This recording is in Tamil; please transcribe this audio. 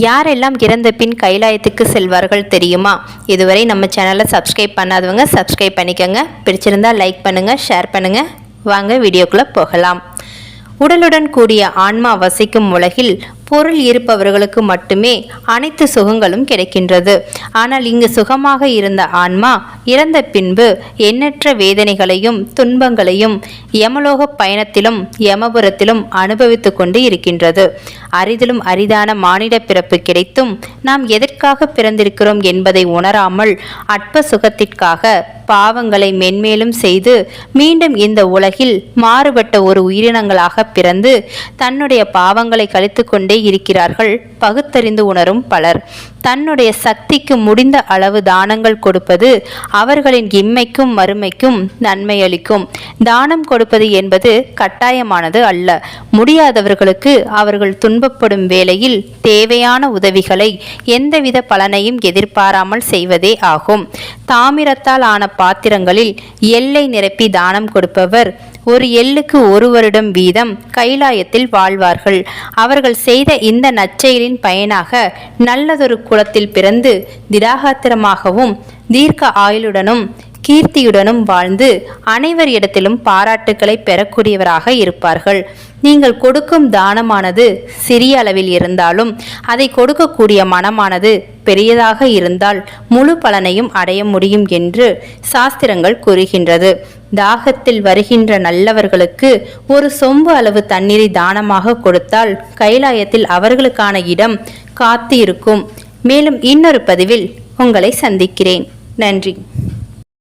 யாரெல்லாம் இறந்த பின் கைலாயத்துக்கு செல்வார்கள் தெரியுமா? இதுவரை நம்ம சேனலை சப்ஸ்கிரைப் பண்ணாதவங்க சப்ஸ்கிரைப் பண்ணிக்கோங்க. பிடிச்சிருந்தா லைக் பண்ணுங்கள், ஷேர் பண்ணுங்கள். வாங்க வீடியோக்குள்ளே போகலாம். உடலுடன் கூடிய ஆன்மா வசிக்கும் உலகில் பொருள் இருப்பவர்களுக்கு மட்டுமே அனைத்து சுகங்களும் கிடைக்கின்றது. ஆனால் இங்கு சுகமாக இருந்த ஆன்மா இறந்த பின்பு எண்ணற்ற வேதனைகளையும் துன்பங்களையும் யமலோக பயணத்திலும் யமபுரத்திலும் அனுபவித்து கொண்டு இருக்கின்றது. அரிதிலும் அரிதான மானிட பிறப்பு கிடைத்தும் நாம் எதற்காக பிறந்திருக்கிறோம் என்பதை உணராமல் அற்ப சுகத்திற்காக பாவங்களை மென்மேலும் செய்து மீண்டும் இந்த உலகில் மாறுபட்ட ஒரு உயிரினங்களாக பிறந்து தன்னுடைய பாவங்களை கழித்து கொண்டே இருக்கிறார்கள் பகுத்தறிந்து உணரும் பலர். தன்னுடைய சக்திக்கு முடிந்த அளவு தானங்கள் கொடுப்பது அவர்களின் இம்மைக்கும் மறுமைக்கும் நன்மை அளிக்கும். தானம் கொடுப்பது என்பது கட்டாயமானது அல்ல. முடியாதவர்களுக்கு அவர்கள் துன்பப்படும் வேளையில் தேவையான உதவிகளை எந்தவித பலனையும் எதிர்பாராமல் செய்வதே ஆகும். தாமிரத்தால் ஆன பாத்திரங்களில் எல்லை நிரப்பி தானம் கொடுப்பவர் ஒரு எள்ளுக்கு 1 வருடம் வீதம் கைலாயத்தில் வாழ்வார்கள். அவர்கள் செய்த இந்த நற்செயலின் பயனாக நல்லதொரு குலத்தில் பிறந்து திடாகாத்திரமாகவும் தீர்க்க ஆயுளுடனும் கீர்த்தியுடனும் வாழ்ந்து அனைவர் இடத்திலும் பாராட்டுக்களை பெறக்கூடியவராக இருப்பார்கள். நீங்கள் கொடுக்கும் தானமானது சிறிய அளவில் இருந்தாலும் அதை கொடுக்கக்கூடிய மனமானது பெரியதாக இருந்தால் முழு பலனையும் அடைய முடியும் என்று சாஸ்திரங்கள் கூறுகின்றது. தாகத்தில் வருகின்ற நல்லவர்களுக்கு ஒரு சொம்பு அளவு தண்ணீரை தானமாக கொடுத்தால் கைலாயத்தில் அவர்களுக்கான இடம் காத்து இருக்கும். மேலும் இன்னொரு பதிவில் உங்களை சந்திக்கிறேன். நன்றி.